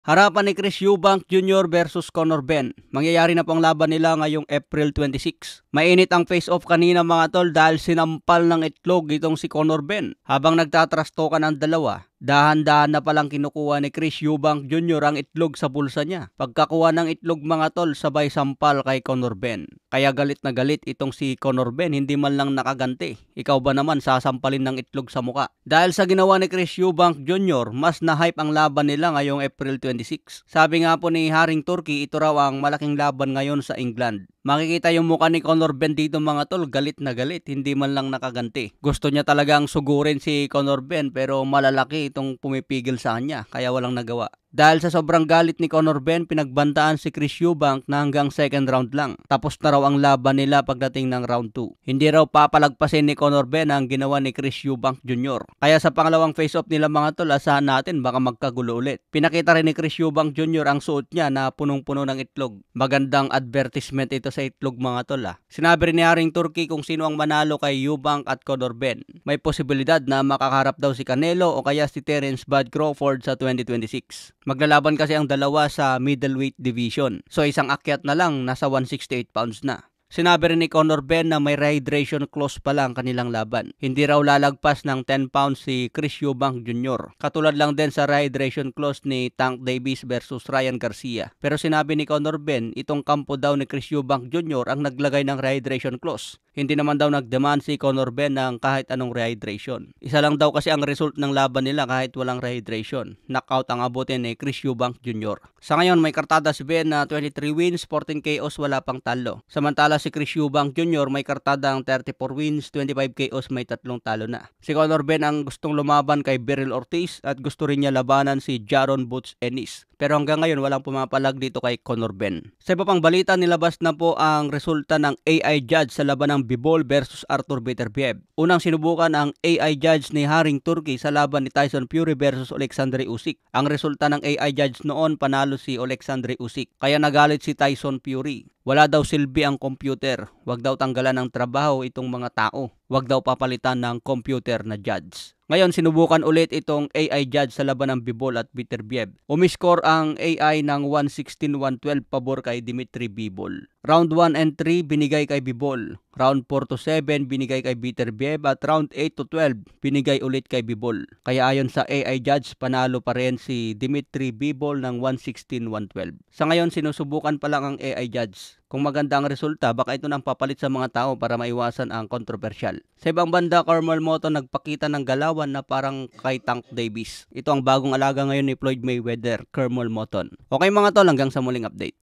Harapan ni Chris Eubank Jr. versus Conor Benn. Mangyayari na po ang laban nila ngayong April 26. Mainit ang face-off kanina mga tol dahil sinampal ng itlog itong si Conor Benn. Habang nagtatrastokan ang dalawa, dahan-dahan na palang kinukuha ni Chris Eubank Jr. ang itlog sa bulsa niya. Pagkakuha ng itlog mga tol, sabay sampal kay Conor Benn. Kaya galit na galit itong si Conor Benn, hindi man lang nakaganti. Ikaw ba naman sasampalin ng itlog sa muka? Dahil sa ginawa ni Chris Eubank Jr., mas na-hype ang laban nila ngayong April 26. Sabi nga po ni Haring Turkey, ito raw ang malaking laban ngayon sa England. Makikita yung mukha ni Conor Benn dito mga tol, galit na galit, hindi man lang nakaganti. Gusto niya talagang sugurin si Conor Benn pero malalaki itong pumipigil sa kanya, kaya walang nagawa. Dahil sa sobrang galit ni Conor Benn, pinagbantaan si Chris Eubank na hanggang second round lang. Tapos na raw ang laban nila pagdating ng round 2. Hindi raw papalagpasin ni Conor Benn ang ginawa ni Chris Eubank Jr. Kaya sa pangalawang face-off nila mga tol, asahan natin baka magkagulo ulit. Pinakita rin ni Chris Eubank Jr. ang suot niya na punong-puno ng itlog. Magandang advertisement ito sa itlog mga tol. Sinabi rin ni Haring Turkey kung sino ang manalo kay Eubank at Conor Benn. May posibilidad na makakaharap daw si Canelo o kaya si Terence Bud Crawford sa 2026. Maglalaban kasi ang dalawa sa middleweight division. So isang akyat na lang, nasa 168 pounds na. Sinabi rin ni Conor Benn na may rehydration clause pa lang kanilang laban. Hindi raw lalagpas ng 10 pounds si Chris Eubank Jr. Katulad lang din sa rehydration clause ni Tank Davis versus Ryan Garcia. Pero sinabi ni Conor Benn, itong kampo daw ni Chris Eubank Jr. ang naglagay ng rehydration clause. Hindi naman daw nagdemand si Conor Benn ng kahit anong rehydration. Isa lang daw kasi ang result ng laban nila kahit walang rehydration. Knockout ang abutin ni Chris Eubank Jr. Sa ngayon may kartada si Benn na 23 wins, 14 KOs, wala pang talo. Samantala si Chris Eubank Jr. may kartada ang 34 wins, 25 KOs, may 3 talo na. Si Conor Benn ang gustong lumaban kay Beryl Ortiz at gusto rin niya labanan si Jaron Boots Ennis. Pero hanggang ngayon walang pumapalag dito kay Conor Benn. Sa iba pang balita, nilabas na po ang resulta ng AI judge sa laban ng Bivol versus Arthur Beterbiev. Unang sinubukan ang AI judge ni Haring Turkey sa laban ni Tyson Fury versus Alexandre Usyk. Ang resulta ng AI judge noon, panalo si Alexandre Usyk. Kaya nagalit si Tyson Fury. Wala daw silbi ang computer. Huwag daw tanggalan ng trabaho itong mga tao. Huwag daw papalitan ng computer na judge. Ngayon, sinubukan ulit itong AI judge sa laban ng Bivol at Beterbiev. Umiscore ang AI ng 116-112 pabor kay Dimitri Bivol. Round 1 and 3 binigay kay Bivol. Round 4 to 7 binigay kay Beterbiev at round 8 to 12 binigay ulit kay Bivol. Kaya ayon sa AI judge, panalo pa rin si Dimitri Bivol ng 116-112. Sa ngayon, sinusubukan pa lang ang AI judge. Kung maganda ang resulta, baka ito nang papalit sa mga tao para maiwasan ang kontrobersyal. Sa ibang banda, Carmel Moto nagpakita ng galawan na parang kay Tank Davis. Ito ang bagong alaga ngayon ni Floyd Mayweather, Carmel Moton. Okay mga tol, hanggang sa muling update.